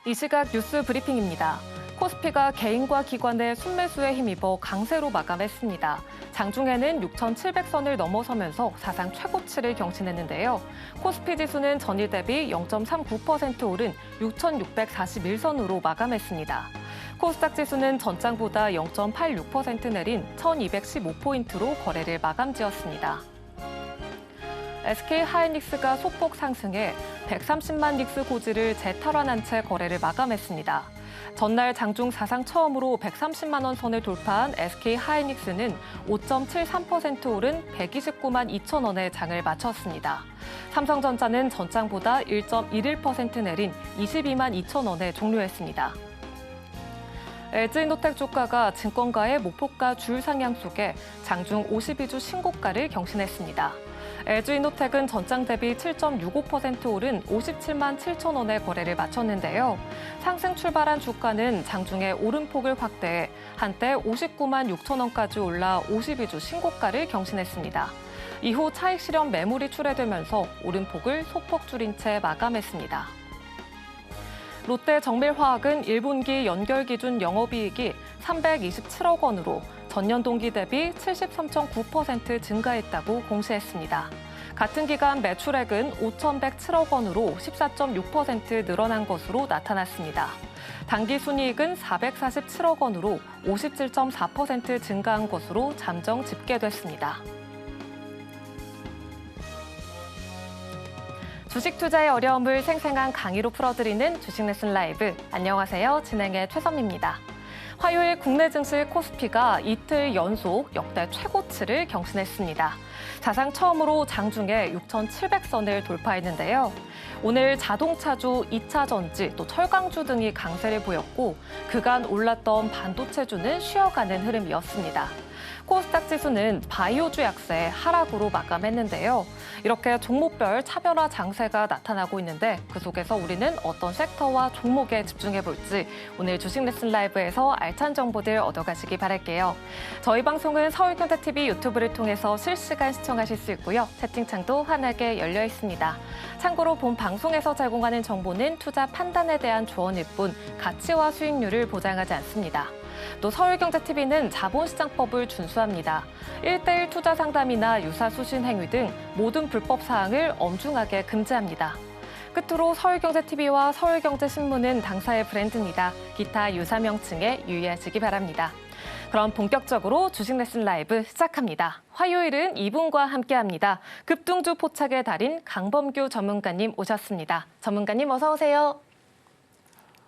이 시각 뉴스 브리핑입니다. 코스피가 개인과 기관의 순매수에 힘입어 강세로 마감했습니다. 장중에는 6,700선을 넘어서면서 사상 최고치를 경신했는데요. 코스피 지수는 전일 대비 0.39% 오른 6,641선으로 마감했습니다. 코스닥 지수는 전장보다 0.86% 내린 1,215포인트로 거래를 마감지었습니다. SK하이닉스가 소폭 상승해 130만 닉스 고지를 재탈환한 채 거래를 마감했습니다. 전날 장중 사상 처음으로 130만 원 선을 돌파한 SK하이닉스는 5.73% 오른 129만 2천 원에 장을 마쳤습니다. 삼성전자는 전장보다 1.11% 내린 22만 2천 원에 종료했습니다. LG노텍 주가가 증권가의 목표가 줄 상향 속에 장중 52주 신고가를 경신했습니다. LG노텍은 전장 대비 7.65% 오른 57만 7천 원의 거래를 마쳤는데요. 상승 출발한 주가는 장중에 오름폭을 확대해 한때 59만 6천 원까지 올라 52주 신고가를 경신했습니다. 이후 차익 실현 매물이 출회되면서 오름폭을 소폭 줄인 채 마감했습니다. 롯데 정밀화학은 1분기 연결 기준 영업이익이 327억 원으로 전년 동기 대비 73.9% 증가했다고 공시했습니다. 같은 기간 매출액은 5,107억 원으로 14.6% 늘어난 것으로 나타났습니다. 당기 순이익은 447억 원으로 57.4% 증가한 것으로 잠정 집계됐습니다. 주식 투자의 어려움을 생생한 강의로 풀어드리는 주식 레슨 라이브. 안녕하세요. 진행의 최선미입니다. 화요일 국내 증시 코스피가 이틀 연속 역대 최고치를 경신했습니다. 사상 처음으로 장중에 6,700선을 돌파했는데요. 오늘 자동차주, 2차 전지, 또 철강주 등이 강세를 보였고 그간 올랐던 반도체주는 쉬어가는 흐름이었습니다. 코스닥 지수는 바이오주 약세 하락으로 마감했는데요. 이렇게 종목별 차별화 장세가 나타나고 있는데 그 속에서 우리는 어떤 섹터와 종목에 집중해볼지 오늘 주식 레슨 라이브에서 알찬 정보들 얻어가시기 바랄게요. 저희 방송은 서울경제TV 유튜브를 통해서 실시간 시청하실 수 있고요. 채팅창도 환하게 열려 있습니다. 참고로 본 방송에서 제공하는 정보는 투자 판단에 대한 조언일 뿐 가치와 수익률을 보장하지 않습니다. 또 서울경제TV는 자본시장법을 준수합니다. 1:1 투자 상담이나 유사 수신 행위 등 모든 불법 사항을 엄중하게 금지합니다. 끝으로 서울경제TV와 서울경제신문은 당사의 브랜드입니다. 기타 유사 명칭에 유의하시기 바랍니다. 그럼 본격적으로 주식 레슨 라이브 시작합니다. 화요일은 이분과 함께합니다. 급등주 포착의 달인 강범규 전문가님 오셨습니다. 전문가님 어서 오세요.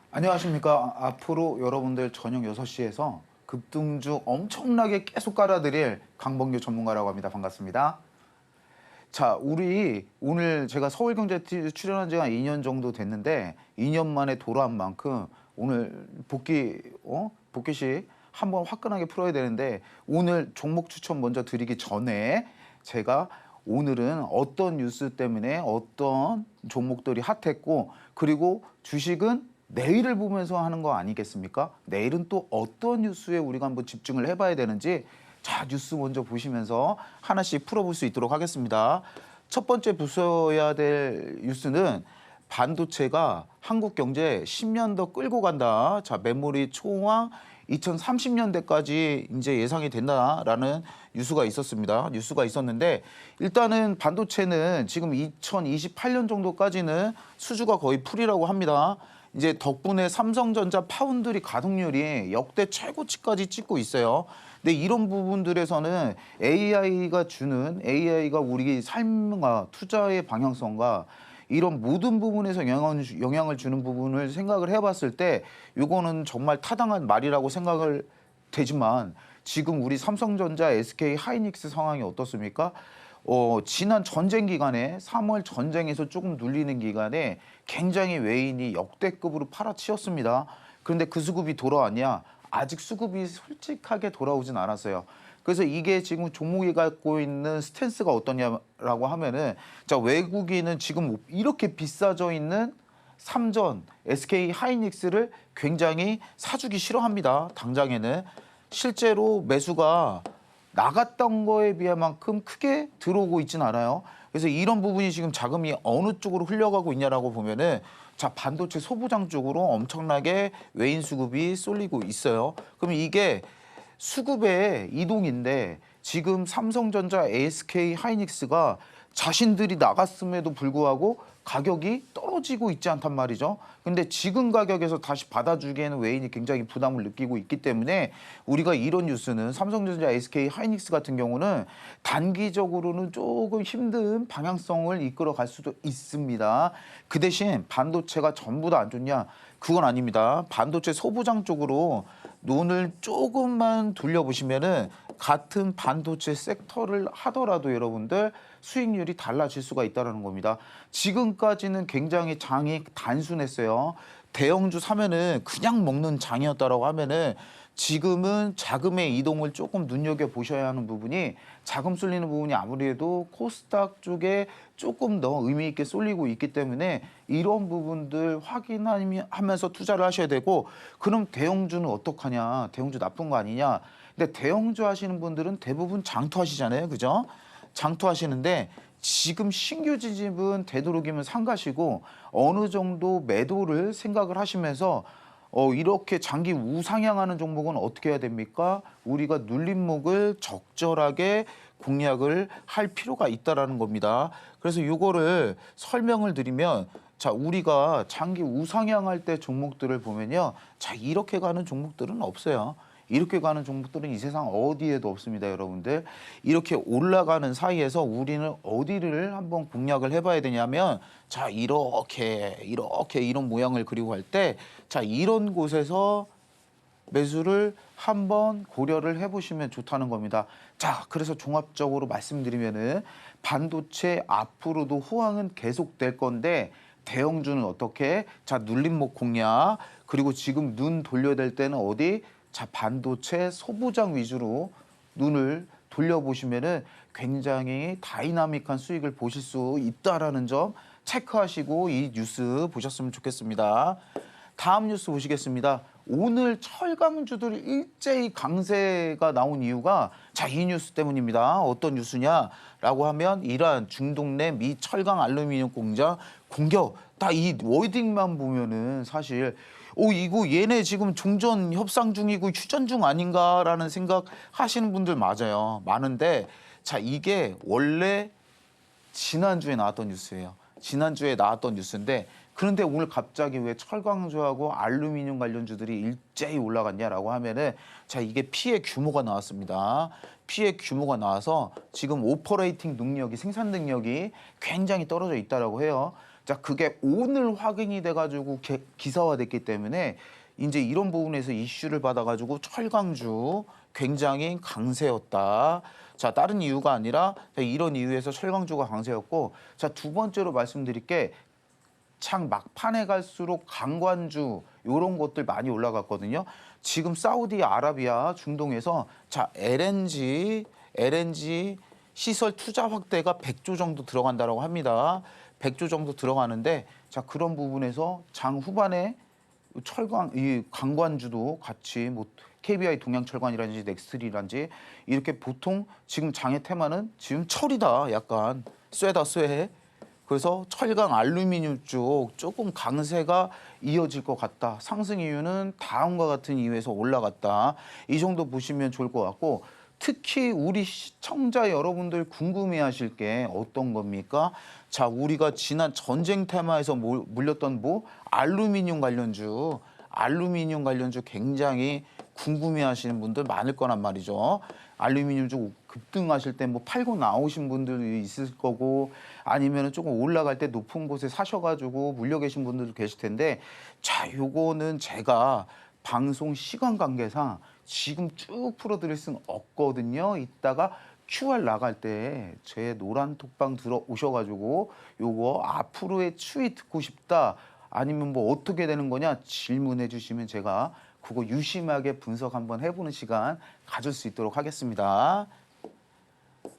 안녕하십니까. 앞으로 여러분들 저녁 6시에서 급등주 엄청나게 계속 깔아드릴 강범규 전문가라고 합니다. 반갑습니다. 자, 우리 오늘 제가 서울경제TV 출연한 지가 2년 정도 됐는데 2년 만에 돌아온 만큼 오늘 복귀식 한번 화끈하게 풀어야 되는데 오늘 종목 추천 먼저 드리기 전에 제가 오늘은 어떤 뉴스 때문에 어떤 종목들이 핫했고 그리고 주식은 내일을 보면서 하는 거 아니겠습니까? 내일은 또 어떤 뉴스에 우리가 한번 집중을 해봐야 되는지 자 뉴스 먼저 보시면서 하나씩 풀어볼 수 있도록 하겠습니다. 첫 번째 보셔야 될 뉴스는 반도체가 한국 경제 10년 더 끌고 간다. 자 메모리 초호화 2030년대까지 이제 예상이 된다라는 뉴스가 있었는데 일단은 반도체는 지금 2028년 정도까지는 수주가 거의 풀이라고 합니다. 이제 덕분에 삼성전자 파운드리 가동률이 역대 최고치까지 찍고 있어요. 근데 이런 부분들에서는 AI가 우리 삶과 투자의 방향성과 이런 모든 부분에서 영향을 주는 부분을 생각을 해봤을 때 이거는 정말 타당한 말이라고 생각을 되지만 지금 우리 삼성전자, SK하이닉스 상황이 어떻습니까? 지난 전쟁 기간에 3월 전쟁에서 조금 눌리는 기간에 굉장히 외인이 역대급으로 팔아치웠습니다. 그런데 그 수급이 돌아왔냐? 아직 수급이 솔직하게 돌아오진 않았어요. 그래서 이게 지금 종목이 갖고 있는 스탠스가 어떠냐라고 하면은 자 외국인은 지금 이렇게 비싸져 있는 삼전, SK하이닉스를 굉장히 사주기 싫어합니다. 당장에는 실제로 매수가 나갔던 거에 비해 만큼 크게 들어오고 있진 않아요. 그래서 이런 부분이 지금 자금이 어느 쪽으로 흘러가고 있냐라고 보면은 자, 반도체 소부장 쪽으로 엄청나게 외인 수급이 쏠리고 있어요. 그럼 이게 수급의 이동인데 지금 삼성전자, ASK 하이닉스가 자신들이 나갔음에도 불구하고 가격이 떨어지고 있지 않단 말이죠. 근데 지금 가격에서 다시 받아주기에는 외인이 굉장히 부담을 느끼고 있기 때문에 우리가 이런 뉴스는 삼성전자, SK 하이닉스 같은 경우는 단기적으로는 조금 힘든 방향성을 이끌어 갈 수도 있습니다. 그 대신 반도체가 전부 다 안 좋냐? 그건 아닙니다. 반도체 소부장 쪽으로 눈을 조금만 돌려보시면은 같은 반도체 섹터를 하더라도 여러분들 수익률이 달라질 수가 있다는 겁니다. 지금까지는 굉장히 장이 단순했어요. 대형주 사면은 그냥 먹는 장이었다라고 하면은 지금은 자금의 이동을 조금 눈여겨보셔야 하는 부분이 자금 쏠리는 부분이 아무래도 코스닥 쪽에 조금 더 의미 있게 쏠리고 있기 때문에 이런 부분들 확인하면서 투자를 하셔야 되고 그럼 대형주는 어떡하냐? 대형주 나쁜 거 아니냐? 근데 대형주 하시는 분들은 대부분 장투하시잖아요. 그죠? 장투하시는데 지금 신규 지집은 되도록이면 상가시고 어느 정도 매도를 생각을 하시면서 이렇게 장기 우상향하는 종목은 어떻게 해야 됩니까? 우리가 눌림목을 적절하게 공략을 할 필요가 있다라는 겁니다. 그래서 이거를 설명을 드리면 자, 우리가 장기 우상향할 때 종목들을 보면요. 자, 이렇게 가는 종목들은 없어요. 이렇게 가는 종목들은 이 세상 어디에도 없습니다, 여러분들. 이렇게 올라가는 사이에서 우리는 어디를 한번 공략을 해봐야 되냐면 자, 이렇게 이런 모양을 그리고 갈 때 자, 이런 곳에서 매수를 한번 고려를 해보시면 좋다는 겁니다. 자, 그래서 종합적으로 말씀드리면은 반도체 앞으로도 호황은 계속될 건데 대형주는 어떻게? 자, 눌림목 공략 그리고 지금 눈 돌려야 될 때는 어디? 자, 반도체 소부장 위주로 눈을 돌려보시면은 굉장히 다이나믹한 수익을 보실 수 있다라는 점 체크하시고 이 뉴스 보셨으면 좋겠습니다. 다음 뉴스 보시겠습니다. 오늘 철강주들이 일제히 강세가 나온 이유가 자, 이 뉴스 때문입니다. 어떤 뉴스냐라고 하면 이란 중동 내 미 철강 알루미늄 공장 공격. 딱 이 워딩만 보면은 사실 이거 얘네 지금 종전 협상 중이고 휴전 중 아닌가라는 생각 하시는 분들 맞아요. 많은데 자, 이게 원래 지난주에 나왔던 뉴스예요. 지난주에 나왔던 뉴스인데 그런데 오늘 갑자기 왜 철강주하고 알루미늄 관련주들이 일제히 올라갔냐라고 하면은 자, 이게 피해 규모가 나왔습니다. 피해 규모가 나와서 지금 오퍼레이팅 능력이 생산 능력이 굉장히 떨어져 있다라고 해요. 자, 그게 오늘 확인이 돼가지고 기사화됐기 때문에 이제 이런 부분에서 이슈를 받아가지고 철강주 굉장히 강세였다. 자, 다른 이유가 아니라 이런 이유에서 철강주가 강세였고, 자, 두 번째로 말씀드릴 게 창 막판에 갈수록 강관주 이런 것들 많이 올라갔거든요. 지금 사우디아라비아 중동에서 자, LNG 시설 투자 확대가 100조 정도 들어간다라고 합니다. 100조 정도 들어가는데 자, 그런 부분에서 장 후반에 이 강관주도 같이 뭐 KBI 동양철관이라든지 넥스트리라든지 이렇게 보통 지금 장의 테마는 지금 철이다. 약간 쇠다 쇠. 그래서 철강 알루미늄 쪽 조금 강세가 이어질 것 같다. 상승 이유는 다음과 같은 이유에서 올라갔다. 이 정도 보시면 좋을 것 같고 특히 우리 시청자 여러분들 궁금해하실 게 어떤 겁니까? 자, 우리가 지난 전쟁 테마에서 물렸던 알루미늄 관련주 굉장히 궁금해하시는 분들 많을 거란 말이죠. 알루미늄 쪽 급등하실 때 팔고 나오신 분들도 있을 거고 아니면 조금 올라갈 때 높은 곳에 사셔가지고 물려 계신 분들도 계실 텐데 자, 요거는 제가 방송 시간 관계상 지금 쭉 풀어드릴 수는 없거든요. 이따가 QR 나갈 때 제 노란 톡방 들어오셔가지고 요거 앞으로의 추이 듣고 싶다 아니면 어떻게 되는 거냐 질문해 주시면 제가 그거 유심하게 분석 한번 해보는 시간 가질 수 있도록 하겠습니다.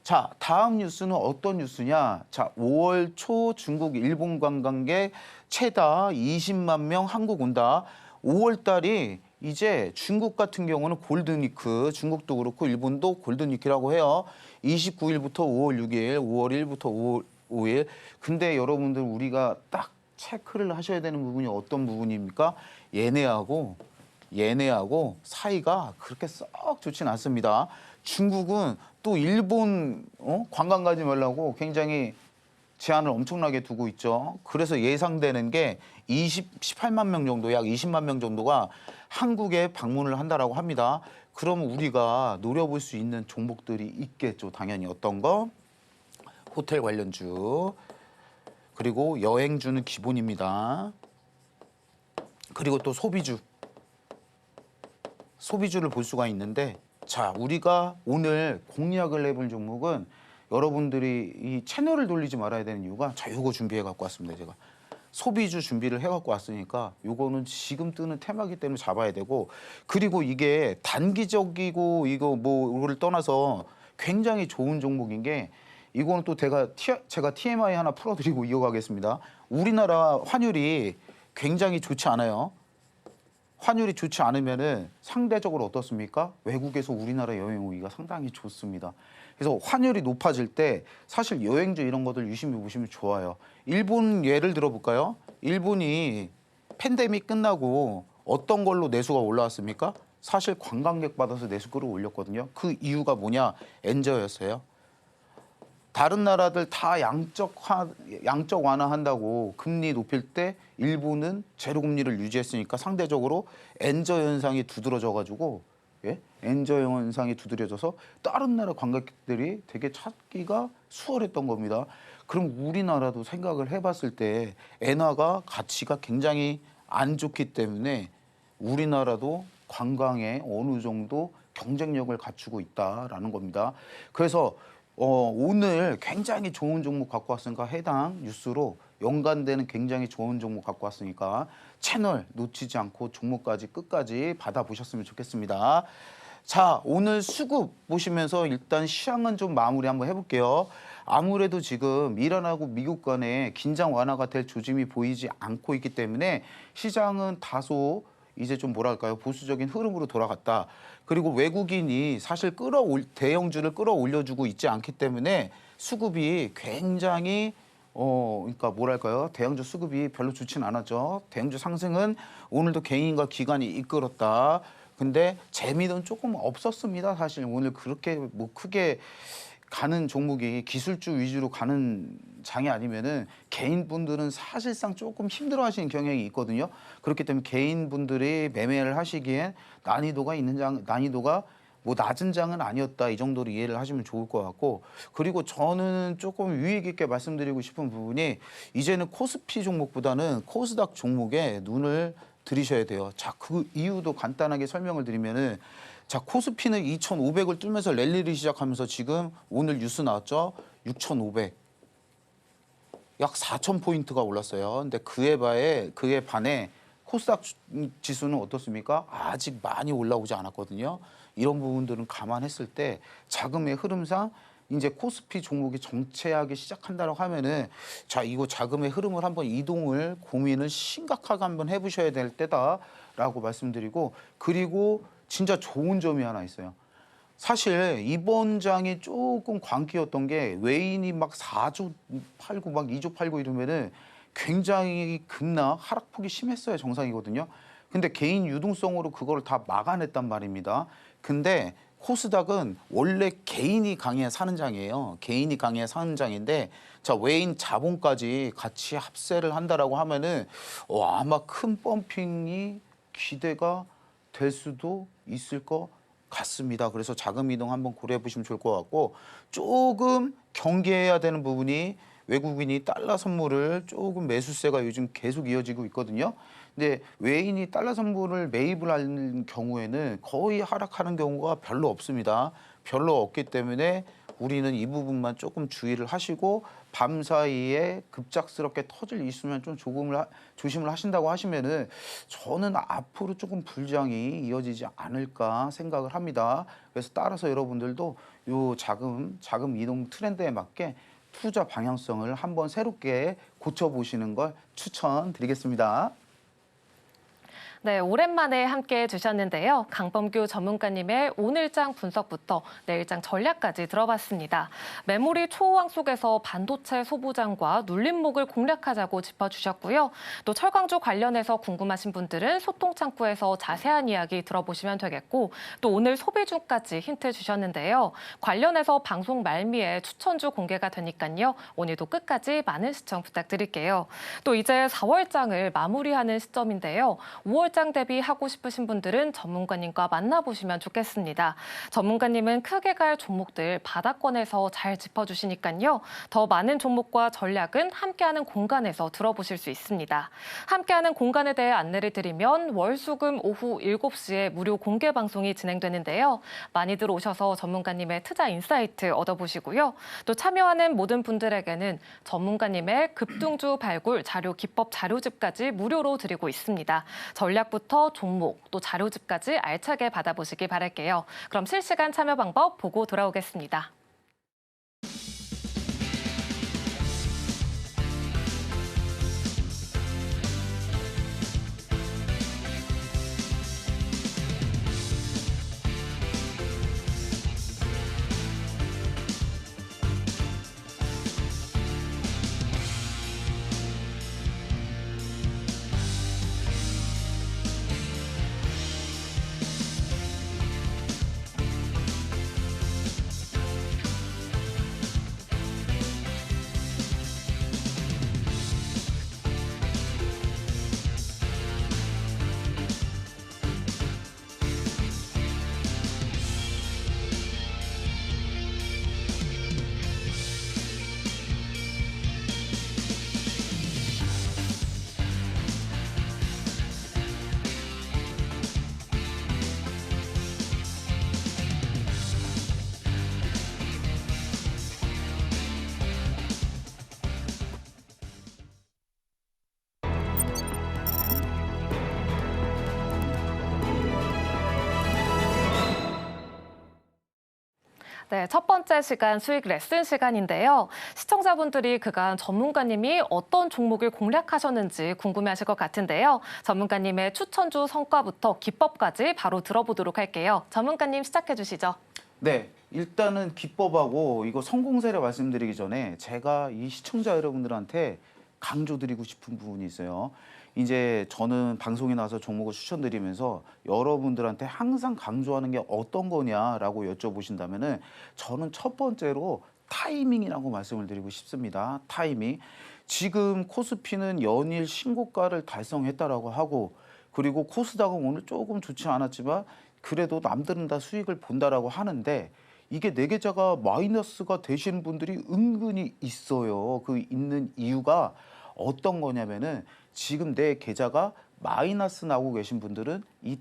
자, 다음 뉴스는 어떤 뉴스냐? 자, 5월 초 중국 일본 관광객 최다 20만 명 한국 온다. 5월 달이 이제 중국 같은 경우는 골든위크, 중국도 그렇고 일본도 골든위크라고 해요. 29일부터 5월 6일, 5월 1일부터 25일. 근데 여러분들 우리가 딱 체크를 하셔야 되는 부분이 어떤 부분입니까? 얘네하고 사이가 그렇게 썩 좋진 않습니다. 중국은 또 일본 관광 가지 말라고 굉장히 제한을 엄청나게 두고 있죠. 그래서 예상되는 게 18만 명 정도, 약 20만 명 정도가 한국에 방문을 한다라고 합니다. 그럼 우리가 노려볼 수 있는 종목들이 있겠죠. 당연히 어떤 거? 호텔 관련주, 그리고 여행주는 기본입니다. 그리고 또 소비주를 볼 수가 있는데, 자, 우리가 오늘 공략을 해볼 종목은 여러분들이 이 채널을 돌리지 말아야 되는 이유가, 자, 요거 준비해 갖고 왔습니다. 제가 소비주 준비를 해 갖고 왔으니까 요거는 지금 뜨는 테마기 때문에 잡아야 되고, 그리고 이게 단기적이고 이거 뭐를 떠나서 굉장히 좋은 종목인 게, 이거는 또 제가 TMI 하나 풀어드리고 이어가겠습니다. 우리나라 환율이 굉장히 좋지 않아요. 환율이 좋지 않으면은 상대적으로 어떻습니까? 외국에서 우리나라 여행 오기가 상당히 좋습니다. 그래서 환율이 높아질 때 사실 여행주 이런 것들 유심히 보시면 좋아요. 일본 예를 들어볼까요? 일본이 팬데믹 끝나고 어떤 걸로 내수가 올라왔습니까? 사실 관광객 받아서 내수 끌어올렸거든요. 그 이유가 뭐냐? 엔저였어요. 다른 나라들 다 양적 완화한다고 금리 높일 때 일본은 제로 금리를 유지했으니까 상대적으로 엔저 현상이 두드러져가지고, 예? 엔저 현상이 두드러져서 다른 나라 관광객들이 되게 찾기가 수월했던 겁니다. 그럼 우리나라도 생각을 해봤을 때 엔화가 가치가 굉장히 안 좋기 때문에 우리나라도 관광에 어느 정도 경쟁력을 갖추고 있다라는 겁니다. 그래서 오늘 굉장히 좋은 종목 갖고 왔으니까 해당 뉴스로 연관되는 굉장히 좋은 종목 갖고 왔으니까 채널 놓치지 않고 종목까지 끝까지 받아보셨으면 좋겠습니다. 자, 오늘 수급 보시면서 일단 시황은 좀 마무리 한번 해볼게요. 아무래도 지금 이란하고 미국 간에 긴장 완화가 될 조짐이 보이지 않고 있기 때문에 시장은 다소 이제 좀 뭐랄까요, 보수적인 흐름으로 돌아갔다. 그리고 외국인이 사실 대형주를 끌어올려주고 있지 않기 때문에 수급이 굉장히 그러니까 뭐랄까요, 대형주 수급이 별로 좋진 않았죠. 대형주 상승은 오늘도 개인과 기관이 이끌었다. 근데 재미는 조금 없었습니다. 사실 오늘 그렇게 뭐 크게 가는 종목이 기술주 위주로 가는 장이 아니면은 개인분들은 사실상 조금 힘들어하시는 경향이 있거든요. 그렇기 때문에 개인분들이 매매를 하시기엔 난이도가 뭐 낮은 장은 아니었다, 이 정도로 이해를 하시면 좋을 것 같고, 그리고 저는 조금 유익 있게 말씀드리고 싶은 부분이 이제는 코스피 종목보다는 코스닥 종목에 눈을 들이셔야 돼요. 자, 그 이유도 간단하게 설명을 드리면은, 자, 코스피는 2,500을 뚫면서 랠리를 시작하면서 지금 오늘 뉴스 나왔죠? 6,500. 약 4,000포인트가 올랐어요. 근데 그에 반해 코스닥 지수는 어떻습니까? 아직 많이 올라오지 않았거든요. 이런 부분들은 감안했을 때 자금의 흐름상 이제 코스피 종목이 정체하기 시작한다고 하면은, 자, 이거 자금의 흐름을 한번 고민을 심각하게 한번 해보셔야 될 때다라고 말씀드리고, 그리고 진짜 좋은 점이 하나 있어요. 사실 이번 장이 조금 광기였던 게, 외인이 막 4조 팔고 막 2조 팔고 이러면은 굉장히 급락 하락폭이 심했어요. 정상이거든요. 근데 개인 유동성으로 그거를 다 막아냈단 말입니다. 근데 코스닥은 원래 개인이 강해야 사는 장이에요. 개인이 강해야 사는 장인데, 자, 외인 자본까지 같이 합세를 한다라고 하면은 아마 큰 펌핑이 기대가 될 수도 있을 것 같습니다. 그래서 자금 이동 한번 고려해 보시면 좋을 것 같고, 조금 경계해야 되는 부분이 외국인이 달러 선물을 조금 매수세가 요즘 계속 이어지고 있거든요. 근데 외인이 달러 선물을 매입을 하는 경우에는 거의 하락하는 경우가 별로 없습니다. 별로 없기 때문에 우리는 이 부분만 조금 주의를 하시고, 밤 사이에 급작스럽게 터질 이슈면 좀 조심을 하신다고 하시면은 저는 앞으로 조금 불장이 이어지지 않을까 생각을 합니다. 그래서 따라서 여러분들도 요 자금 이동 트렌드에 맞게 투자 방향성을 한번 새롭게 고쳐보시는 걸 추천드리겠습니다. 네, 오랜만에 함께해 주셨는데요. 강범규 전문가님의 오늘장 분석부터 내일장 전략까지 들어봤습니다. 메모리 초호황 속에서 반도체 소부장과 눌림목을 공략하자고 짚어주셨고요. 또 철강주 관련해서 궁금하신 분들은 소통창구에서 자세한 이야기 들어보시면 되겠고, 또 오늘 소비주까지 힌트 주셨는데요. 관련해서 방송 말미에 추천주 공개가 되니까요. 오늘도 끝까지 많은 시청 부탁드릴게요. 또 이제 4월장을 마무리하는 시점인데요. 5월장 대비 하고 싶으신 분들은 전문가님과 만나보시면 좋겠습니다. 전문가님은 크게 갈 종목들 바닥권에서 잘 짚어주시니까요. 더 많은 종목과 전략은 함께하는 공간에서 들어보실 수 있습니다. 함께하는 공간에 대해 안내를 드리면 월수금 오후 7시에 무료 공개 방송이 진행되는데요. 많이들 오셔서 전문가님의 투자 인사이트 얻어보시고요. 또 참여하는 모든 분들에게는 전문가님의 급등주 발굴 자료 기법 자료집까지 무료로 드리고 있습니다. 전략부터 종목, 또 자료집까지 알차게 받아보시기 바랄게요. 그럼 실시간 참여 방법 보고 돌아오겠습니다. 네, 첫 번째 시간 수익 레슨 시간인데요. 시청자분들이 그간 전문가님이 어떤 종목을 공략하셨는지 궁금해하실 것 같은데요. 전문가님의 추천주 성과부터 기법까지 바로 들어보도록 할게요. 전문가님 시작해 주시죠. 네, 일단은 기법하고 이거 성공 사례 말씀드리기 전에 제가 이 시청자 여러분들한테 강조드리고 싶은 부분이 있어요. 이제 저는 방송에 나와서 종목을 추천드리면서 여러분들한테 항상 강조하는 게 어떤 거냐라고 여쭤보신다면은 저는 첫 번째로 타이밍이라고 말씀을 드리고 싶습니다. 타이밍. 지금 코스피는 연일 신고가를 달성했다라고 하고, 그리고 코스닥은 오늘 조금 좋지 않았지만 그래도 남들은 다 수익을 본다라고 하는데, 이게 네 계좌가 마이너스가 되시는 분들이 은근히 있어요. 그 있는 이유가 어떤 거냐면은 지금 내 계좌가 마이너스 나오고 계신 분들은 이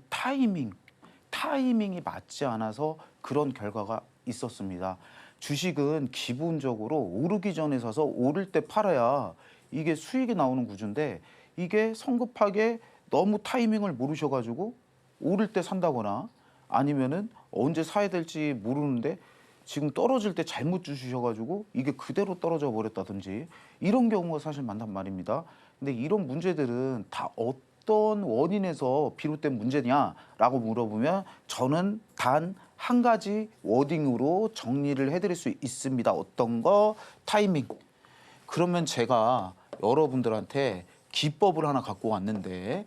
타이밍이 맞지 않아서 그런 결과가 있었습니다. 주식은 기본적으로 오르기 전에 사서 오를 때 팔아야 이게 수익이 나오는 구조인데, 이게 성급하게 너무 타이밍을 모르셔가지고 오를 때 산다거나 아니면은 언제 사야 될지 모르는데 지금 떨어질 때 잘못 주셔가지고 이게 그대로 떨어져 버렸다든지 이런 경우가 사실 많단 말입니다. 근데 이런 문제들은 다 어떤 원인에서 비롯된 문제냐라고 물어보면 저는 단 한 가지 워딩으로 정리를 해드릴 수 있습니다. 어떤 거? 타이밍. 그러면 제가 여러분들한테 기법을 하나 갖고 왔는데,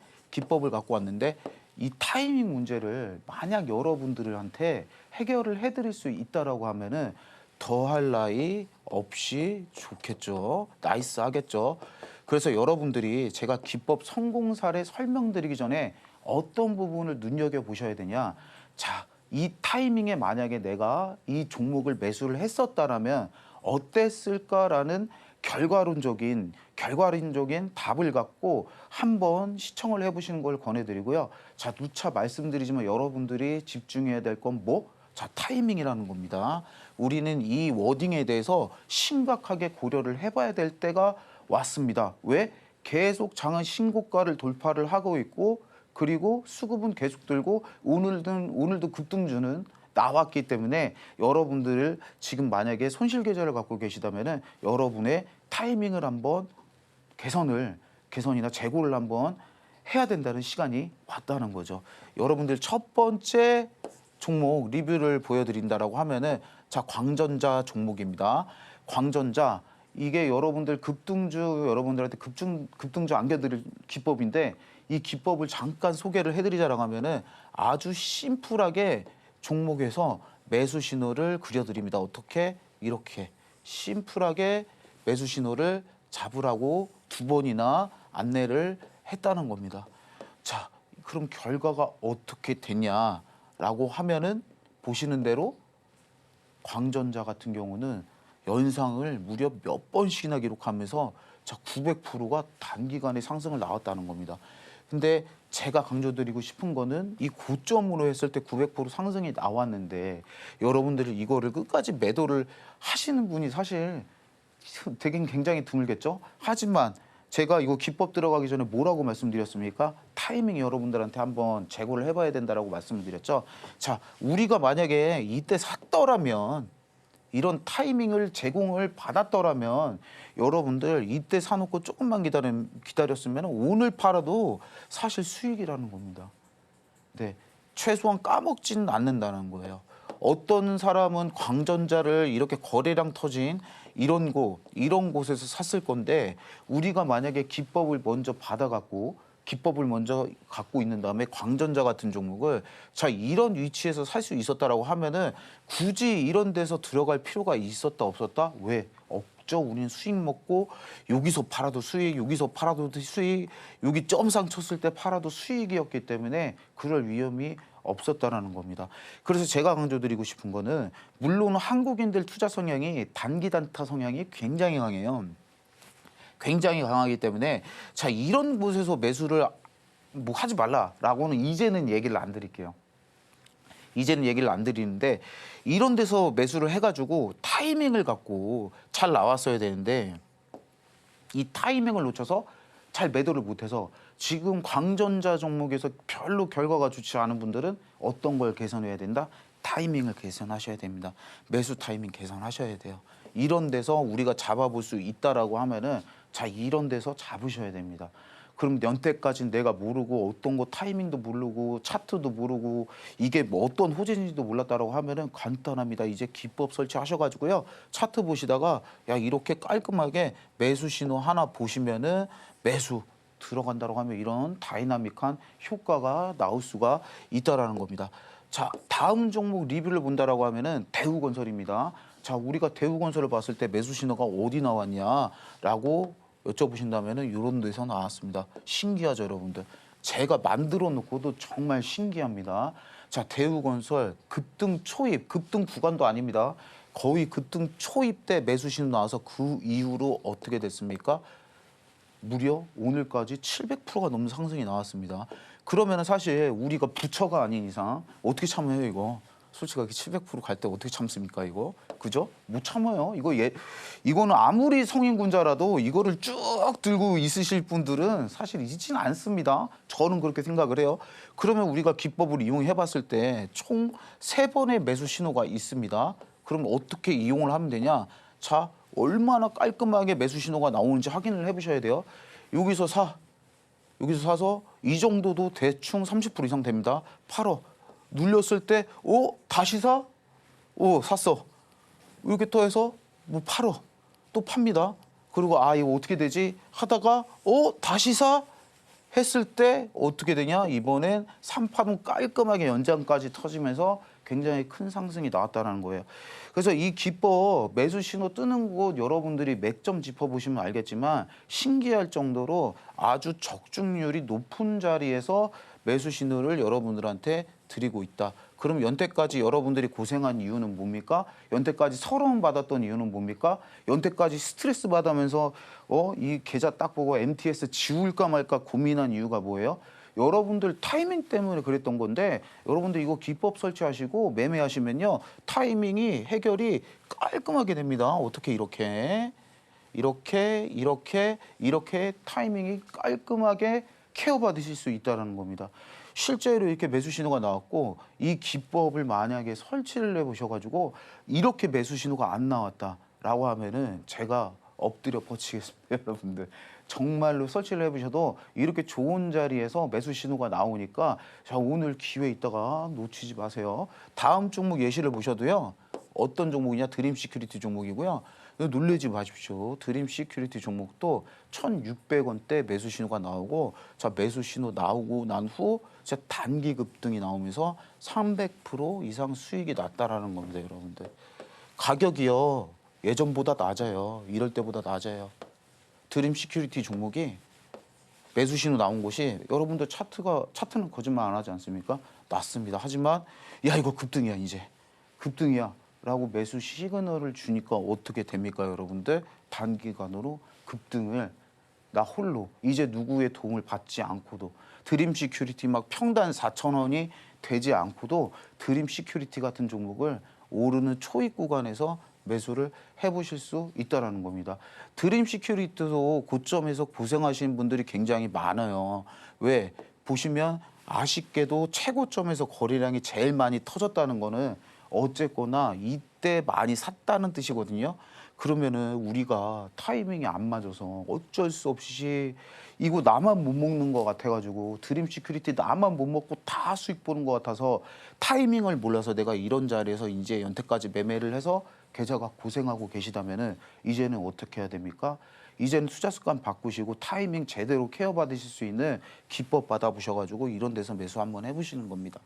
이 타이밍 문제를 만약 여러분들한테 해결을 해드릴 수 있다라고 하면은 더할 나위 없이 좋겠죠. 나이스 하겠죠. 그래서 여러분들이 제가 기법 성공 사례 설명드리기 전에 어떤 부분을 눈여겨보셔야 되냐. 자, 이 타이밍에 만약에 내가 이 종목을 매수를 했었다라면 어땠을까라는 결과론적인 답을 갖고 한번 시청을 해보시는 걸 권해드리고요. 자, 누차 말씀드리지만 여러분들이 집중해야 될 건 뭐? 자, 타이밍이라는 겁니다. 우리는 이 워딩에 대해서 심각하게 고려를 해봐야 될 때가 왔습니다. 왜? 계속 장은 신고가를 돌파를 하고 있고, 그리고 수급은 계속 들고 오늘도 급등주는 나왔기 때문에 여러분들 지금 만약에 손실 계좌를 갖고 계시다면은 여러분의 타이밍을 한번 개선이나 재고를 한번 해야 된다는 시간이 왔다는 거죠. 여러분들 첫 번째 종목 리뷰를 보여드린다라고 하면은 자, 광전자 종목입니다. 광전자 이게 여러분들 급등주 여러분들한테 급등주 안겨드릴 기법인데 이 기법을 잠깐 소개를 해드리자라고 하면은 아주 심플하게 종목에서 매수 신호를 그려드립니다. 어떻게? 이렇게 심플하게 매수 신호를 잡으라고 2번이나 안내를 했다는 겁니다. 자, 그럼 결과가 어떻게 됐냐라고 하면은 보시는 대로 광전자 같은 경우는 연상을 무려 몇 번씩이나 기록하면서 자 900%가 단기간에 상승을 나왔다는 겁니다. 근데 제가 강조드리고 싶은 거는 이 고점으로 했을 때 900% 상승이 나왔는데 여러분들이 이거를 끝까지 매도를 하시는 분이 사실 되게 굉장히 드물겠죠. 하지만 제가 이거 기법 들어가기 전에 뭐라고 말씀드렸습니까? 타이밍 여러분들한테 한번 재고를 해봐야 된다라고 말씀을 드렸죠. 자, 우리가 만약에 이때 샀더라면 이런 타이밍을 제공을 받았더라면 여러분들 이때 사놓고 조금만 기다렸으면 오늘 팔아도 사실 수익이라는 겁니다. 네, 최소한 까먹지는 않는다는 거예요. 어떤 사람은 광전자를 이렇게 거래량 터진 이런 곳에서 샀을 건데 우리가 만약에 기법을 먼저 받아갖고 기법을 먼저 갖고 있는 다음에 광전자 같은 종목을 자 이런 위치에서 살 수 있었다라고 하면은 굳이 이런 데서 들어갈 필요가 있었다 없었다? 왜? 없죠. 우리는 수익 먹고 여기서 팔아도 수익, 여기서 팔아도 수익, 여기 점상 쳤을 때 팔아도 수익이었기 때문에 그럴 위험이 없었다라는 겁니다. 그래서 제가 강조드리고 싶은 거는 물론 한국인들 투자 성향이 단기 단타 성향이 굉장히 강해요. 굉장히 강하기 때문에 자 이런 곳에서 매수를 뭐 하지 말라라고는 이제는 얘기를 안 드릴게요. 이제는 얘기를 안 드리는데 이런 데서 매수를 해가지고 타이밍을 갖고 잘 나왔어야 되는데 이 타이밍을 놓쳐서 잘 매도를 못해서 지금 광전자 종목에서 별로 결과가 좋지 않은 분들은 어떤 걸 개선해야 된다? 타이밍을 개선하셔야 됩니다. 매수 타이밍 개선하셔야 돼요. 이런 데서 우리가 잡아볼 수 있다라고 하면은 자 이런 데서 잡으셔야 됩니다. 그럼 연때까지는 내가 모르고 어떤 거 타이밍도 모르고 차트도 모르고 이게 뭐 어떤 호재인지도 몰랐다라고 하면은 간단합니다. 이제 기법 설치하셔가지고요 차트 보시다가 야 이렇게 깔끔하게 매수 신호 하나 보시면은 매수 들어간다라고 하면 이런 다이나믹한 효과가 나올 수가 있다라는 겁니다. 자 다음 종목 리뷰를 본다라고 하면은 대우건설입니다. 자 우리가 대우건설을 봤을 때 매수 신호가 어디 나왔냐라고 여쭤보신다면은 이런 데서 나왔습니다. 신기하죠, 여러분들. 제가 만들어 놓고도 정말 신기합니다. 자, 대우건설 급등 초입, 급등 구간도 아닙니다. 거의 급등 초입 때 매수 신호 나와서 그 이후로 어떻게 됐습니까? 무려 오늘까지 700%가 넘는 상승이 나왔습니다. 그러면은 사실 우리가 부처가 아닌 이상 어떻게 참아요, 이거? 솔직하게 700%갈 때 어떻게 참습니까, 이거? 그죠? 못 참아요. 이거는 아무리 성인군자라도 이거를 쭉 들고 있으실 분들은 사실 있지는 않습니다. 저는 그렇게 생각을 해요. 그러면 우리가 기법을 이용해 봤을 때 총 3번의 매수 신호가 있습니다. 그럼 어떻게 이용을 하면 되냐? 자, 얼마나 깔끔하게 매수 신호가 나오는지 확인을 해 보셔야 돼요. 여기서 사서 이 정도도 대충 30% 이상 됩니다. 팔어. 눌렸을 때, 다시 사? 샀어. 이렇게 또 해서, 뭐 팔어. 또 팝니다. 그리고, 이거 어떻게 되지? 하다가, 다시 사? 했을 때, 어떻게 되냐? 이번엔 3파는 깔끔하게 연장까지 터지면서 굉장히 큰 상승이 나왔다는 거예요. 그래서 이 기법, 매수 신호 뜨는 곳 여러분들이 몇 점 짚어보시면 알겠지만, 신기할 정도로 아주 적중률이 높은 자리에서 매수 신호를 여러분들한테 드리고 있다. 그럼 연태까지 여러분들이 고생한 이유는 뭡니까? 연태까지 서러움 받았던 이유는 뭡니까? 연태까지 스트레스 받으면서 이 계좌 딱 보고 MTS 지울까 말까 고민한 이유가 뭐예요? 여러분들 타이밍 때문에 그랬던 건데 여러분들 이거 기법 설치하시고 매매하시면요. 타이밍이 해결이 깔끔하게 됩니다. 어떻게 이렇게 타이밍이 깔끔하게 케어받으실 수 있다는 겁니다. 실제로 이렇게 매수 신호가 나왔고 이 기법을 만약에 설치를 해보셔가지고 이렇게 매수 신호가 안 나왔다라고 하면은 제가 엎드려 뻗치겠습니다, 여러분들. 정말로 설치를 해보셔도 이렇게 좋은 자리에서 매수 신호가 나오니까 자, 오늘 기회 있다가 놓치지 마세요. 다음 종목 예시를 보셔도요. 어떤 종목이냐? 드림 시큐리티 종목이고요. 놀라지 마십시오. 드림 시큐리티 종목도 1,600원대 매수 신호가 나오고 자, 매수 신호 나오고 난 후 진짜 단기 급등이 나오면서 300% 이상 수익이 났다라는 겁니다, 여러분들. 가격이요. 예전보다 낮아요. 이럴 때보다 낮아요. 드림 시큐리티 종목이 매수 신호 나온 곳이 여러분들 차트는 거짓말 안 하지 않습니까? 낮습니다. 하지만 야, 이거 급등이야, 이제. 급등이야. 라고 매수 시그널을 주니까 어떻게 됩니까, 여러분들? 단기간으로 급등을 나 홀로 이제 누구의 도움을 받지 않고도 드림 시큐리티 막 평단 4,000원이 되지 않고도 드림 시큐리티 같은 종목을 오르는 초입 구간에서 매수를 해보실 수 있다는 겁니다. 드림 시큐리티도 고점에서 고생하시는 분들이 굉장히 많아요. 왜? 보시면 아쉽게도 최고점에서 거래량이 제일 많이 터졌다는 거는 어쨌거나 이때 많이 샀다는 뜻이거든요. 그러면은 우리가 타이밍이 안 맞아서 어쩔 수 없이 이거 나만 못 먹는 것 같아가지고 드림 시큐리티 나만 못 먹고 다 수익 보는 것 같아서 타이밍을 몰라서 내가 이런 자리에서 이제 연태까지 매매를 해서 계좌가 고생하고 계시다면은 이제는 어떻게 해야 됩니까? 이제는 투자 습관 바꾸시고 타이밍 제대로 케어 받으실 수 있는 기법 받아보셔가지고 이런 데서 매수 한번 해보시는 겁니다.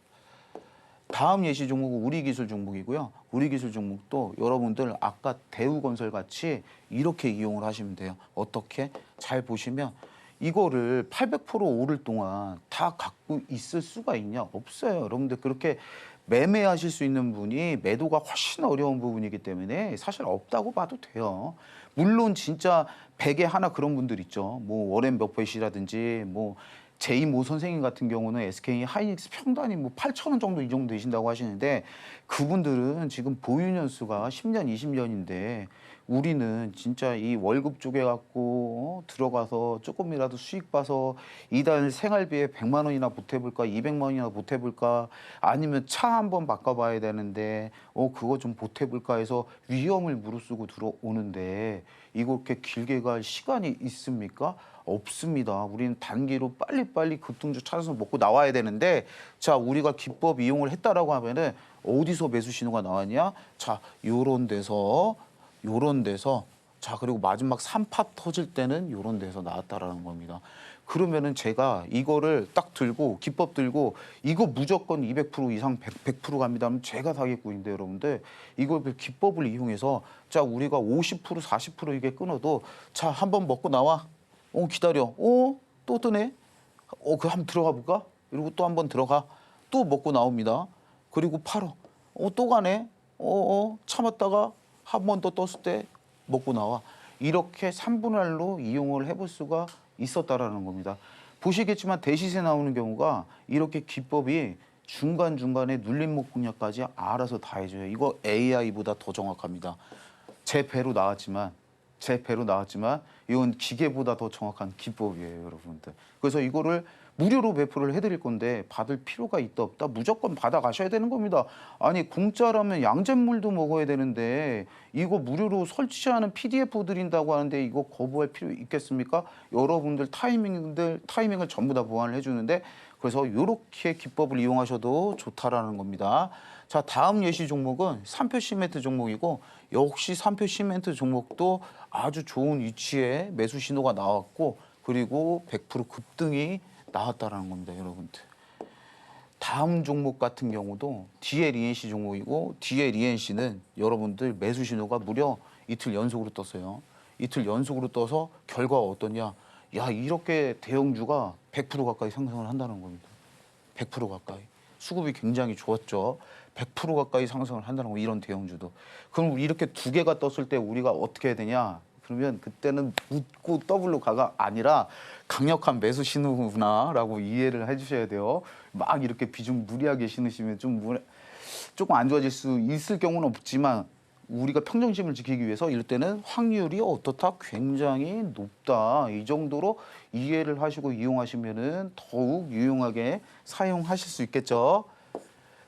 다음 예시 종목은 우리기술 종목이고요. 우리기술 종목도 여러분들 아까 대우건설 같이 이렇게 이용을 하시면 돼요. 어떻게? 잘 보시면 이거를 800% 오를 동안 다 갖고 있을 수가 있냐? 없어요. 여러분들 그렇게 매매하실 수 있는 분이 매도가 훨씬 어려운 부분이기 때문에 사실 없다고 봐도 돼요. 물론 진짜 100에 하나 그런 분들 있죠. 뭐 워렌 버핏이라든지 뭐 제이모 선생님 같은 경우는 SK 하이닉스 평단이 뭐 8,000원 정도 이 정도 되신다고 하시는데 그분들은 지금 보유 년수가 10년, 20년인데 우리는 진짜 이 월급 쪼개갖고 들어가서 조금이라도 수익 봐서 이달 생활비에 100만 원이나 보태볼까, 200만 원이나 보태볼까, 아니면 차 한번 바꿔봐야 되는데 그거 좀 보태볼까 해서 위험을 무릅쓰고 들어오는데 이렇게 길게 갈 시간이 있습니까? 없습니다. 우리는 단기로 빨리빨리 급등주 찾아서 먹고 나와야 되는데 자, 우리가 기법 이용을 했다라고 하면은 어디서 매수 신호가 나왔냐? 자, 요런 데서 자, 그리고 마지막 3파 터질 때는 요런 데서 나왔다라는 겁니다. 그러면은 제가 이거를 딱 들고 기법 들고 이거 무조건 200% 이상 100% 갑니다 하면 제가 사기꾼인데 여러분들 이걸 기법을 이용해서 자, 우리가 50% 40% 이게 끊어도 자, 한번 먹고 나와. 기다려. 또 뜨네. 그 한번 들어가 볼까? 이러고 또 한번 들어가. 또 먹고 나옵니다. 그리고 팔어. 또 가네. 참았다가 한 번 더 떴을 때 먹고 나와. 이렇게 3분할 1로 이용을 해볼 수가 있었다라는 겁니다. 보시겠지만 대시세 나오는 경우가 이렇게 기법이 중간중간에 눌림목 공략까지 알아서 다 해줘요. 이거 AI보다 더 정확합니다. 제 배로 나왔지만 이건 기계보다 더 정확한 기법이에요, 여러분들. 그래서 이거를 무료로 배포를 해드릴 건데 받을 필요가 있다 없다 무조건 받아가셔야 되는 겁니다. 아니 공짜라면 양잿물도 먹어야 되는데 이거 무료로 설치하는 PDF 드린다고 하는데 이거 거부할 필요 있겠습니까? 여러분들 타이밍을 전부 다 보완을 해주는데 그래서 이렇게 기법을 이용하셔도 좋다라는 겁니다. 자, 다음 예시 종목은 산표 시멘트 종목이고 역시 산표 시멘트 종목도 아주 좋은 위치에 매수 신호가 나왔고 그리고 100% 급등이 나왔다라는 겁니다, 여러분들. 다음 종목 같은 경우도 DLENC 종목이고 DLENC는 여러분들 매수 신호가 무려 이틀 연속으로 떴어요. 이틀 연속으로 떠서 결과가 어떠냐? 야, 이렇게 대형주가 100% 가까이 상승을 한다는 겁니다. 100% 가까이. 수급이 굉장히 좋았죠. 100% 가까이 상승을 한다는 거 이런 대형주도. 그럼 이렇게 두 개가 떴을 때 우리가 어떻게 해야 되냐? 그러면 그때는 묻고 더블로 가가 아니라 강력한 매수 신호구나라고 이해를 해주셔야 돼요. 막 이렇게 비중 무리하게 신으시면 조금 안 좋아질 수 있을 경우는 없지만 우리가 평정심을 지키기 위해서 이럴 때는 확률이 어떻다? 굉장히 높다. 이 정도로 이해를 하시고 이용하시면은 더욱 유용하게 사용하실 수 있겠죠.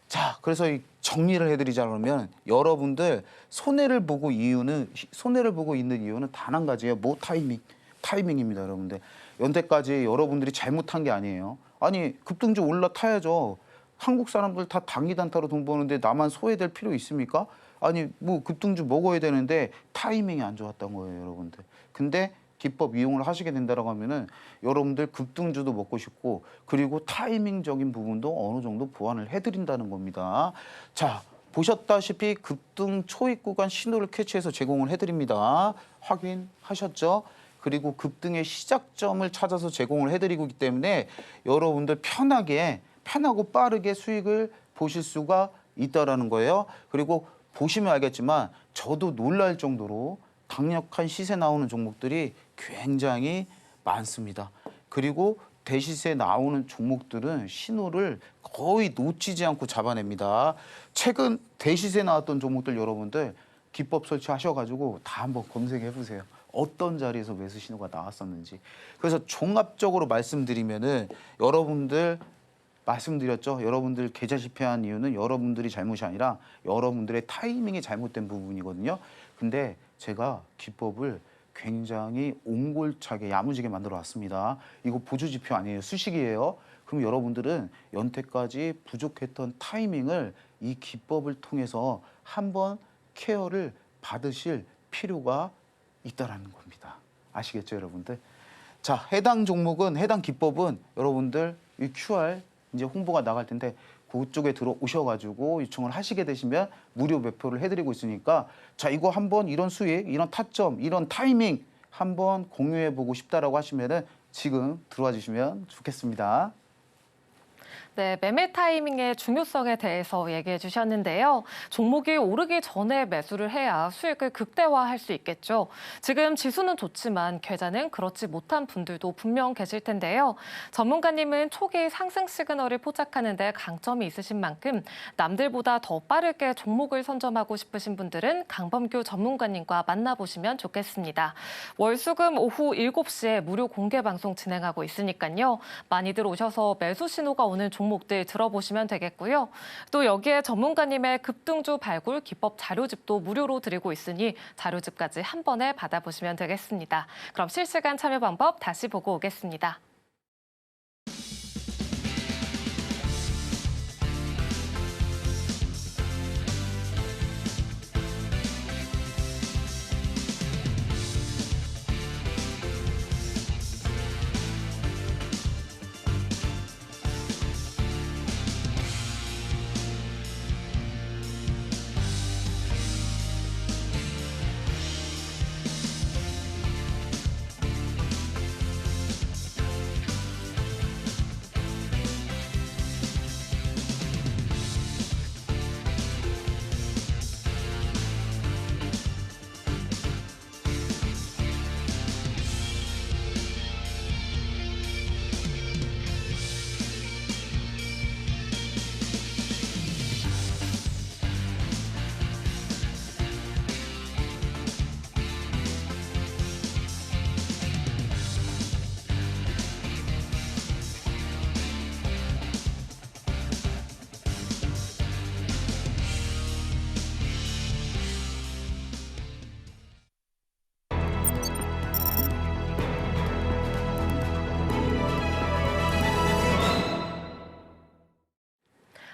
자, 그래서 정리를 해드리자 그러면 여러분들 손해를 보고 있는 이유는 단 한 가지예요. 뭐 타이밍. 타이밍입니다, 여러분들. 연태까지 여러분들이 잘못한 게 아니에요. 아니, 급등주 올라타야죠. 한국 사람들 다 단기 단타로 돈 버는데 나만 소외될 필요 있습니까? 아니, 뭐 급등주 먹어야 되는데 타이밍이 안 좋았던 거예요, 여러분들. 근데 기법 이용을 하시게 된다라고 하면은 여러분들 급등주도 먹고 싶고, 그리고 타이밍적인 부분도 어느 정도 보완을 해드린다는 겁니다. 자, 보셨다시피 급등 초입 구간 신호를 캐치해서 제공을 해드립니다. 확인하셨죠? 그리고 급등의 시작점을 찾아서 제공을 해드리고 있기 때문에 여러분들 편하고 빠르게 수익을 보실 수가 있다라는 거예요. 그리고 보시면 알겠지만 저도 놀랄 정도로 강력한 시세 나오는 종목들이 굉장히 많습니다. 그리고 대시세 나오는 종목들은 신호를 거의 놓치지 않고 잡아냅니다. 최근 대시세 나왔던 종목들 여러분들 기법 설치하셔가지고 다 한번 검색해 보세요. 어떤 자리에서 매수 신호가 나왔었는지. 그래서 종합적으로 말씀드리면은 여러분들 말씀드렸죠. 여러분들 계좌 실패한 이유는 여러분들이 잘못이 아니라 여러분들의 타이밍이 잘못된 부분이거든요. 근데 제가 기법을 굉장히 옹골차게 야무지게 만들어 왔습니다. 이거 보조 지표 아니에요. 수식이에요. 그럼 여러분들은 연태까지 부족했던 타이밍을 이 기법을 통해서 한번 케어를 받으실 필요가 있다라는 겁니다. 아시겠죠, 여러분들? 자, 해당 종목은, 해당 기법은 여러분들 이 QR 이제 홍보가 나갈 텐데 그쪽에 들어오셔가지고 요청을 하시게 되시면 무료 배포를 해드리고 있으니까, 자, 이거 한번 이런 수익, 이런 타점, 이런 타이밍 한번 공유해보고 싶다라고 하시면은 지금 들어와 주시면 좋겠습니다. 네, 매매 타이밍의 중요성에 대해서 얘기해 주셨는데요. 종목이 오르기 전에 매수를 해야 수익을 극대화할 수 있겠죠. 지금 지수는 좋지만 계좌는 그렇지 못한 분들도 분명 계실 텐데요. 전문가님은 초기 상승 시그널을 포착하는 데 강점이 있으신 만큼 남들보다 더 빠르게 종목을 선점하고 싶으신 분들은 강범규 전문가님과 만나보시면 좋겠습니다. 월수금 오후 7시에 무료 공개 방송 진행하고 있으니까요. 많이들 오셔서 매수 신호가 오는 종목들 들어보시면 되겠고요. 또 여기에 전문가님의 급등주 발굴 기법 자료집도 무료로 드리고 있으니 자료집까지 한 번에 받아보시면 되겠습니다. 그럼 실시간 참여 방법 다시 보고 오겠습니다.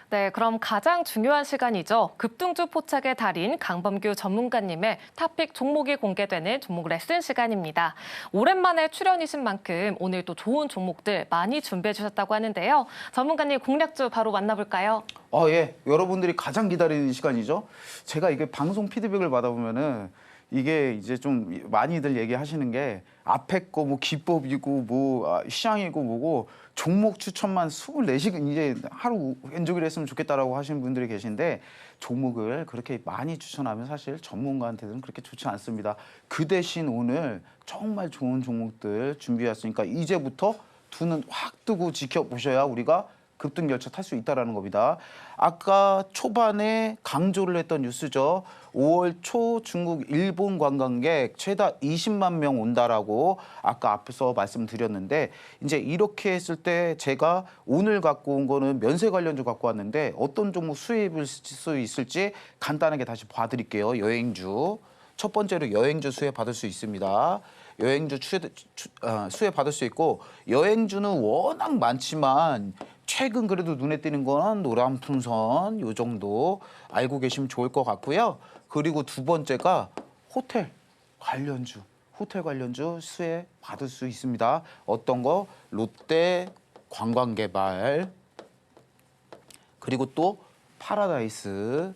네, 그럼 가장 중요한 시간이죠. 급등주 포착의 달인 강범규 전문가님의 탑픽 종목이 공개되는 종목 레슨 시간입니다. 오랜만에 출연이신 만큼 오늘 또 좋은 종목들 많이 준비해 주셨다고 하는데요. 전문가님 공략주 바로 만나볼까요? 예. 여러분들이 가장 기다리는 시간이죠. 제가 이게 방송 피드백을 받아보면은 이게 이제 좀 많이들 얘기하시는 게 앞에 거 뭐 기법이고 뭐 시장이고 뭐고 종목 추천만 24시간 이제 하루 왼쪽이라 했으면 좋겠다라고 하시는 분들이 계신데, 종목을 그렇게 많이 추천하면 사실 전문가한테는 그렇게 좋지 않습니다. 그 대신 오늘 정말 좋은 종목들 준비했으니까 이제부터 두 눈 확 뜨고 지켜보셔야 우리가 급등 열차 탈 수 있다라는 겁니다. 아까 초반에 강조를 했던 뉴스죠. 5월 초 중국, 일본 관광객 최다 20만 명 온다라고 아까 앞에서 말씀드렸는데, 이제 이렇게 했을 때 제가 오늘 갖고 온 거는 면세 관련주 갖고 왔는데 어떤 종목 수입을 수 있을지 간단하게 다시 봐드릴게요. 여행주. 첫 번째로 여행주 수혜 받을 수 있습니다. 여행주 수혜 받을 수 있고 여행주는 워낙 많지만 최근 그래도 눈에 띄는 거는 노량풍선 요 정도 알고 계시면 좋을 것 같고요. 그리고 두 번째가 호텔 관련주 수혜 받을 수 있습니다. 어떤 거? 롯데 관광개발 그리고 또 파라다이스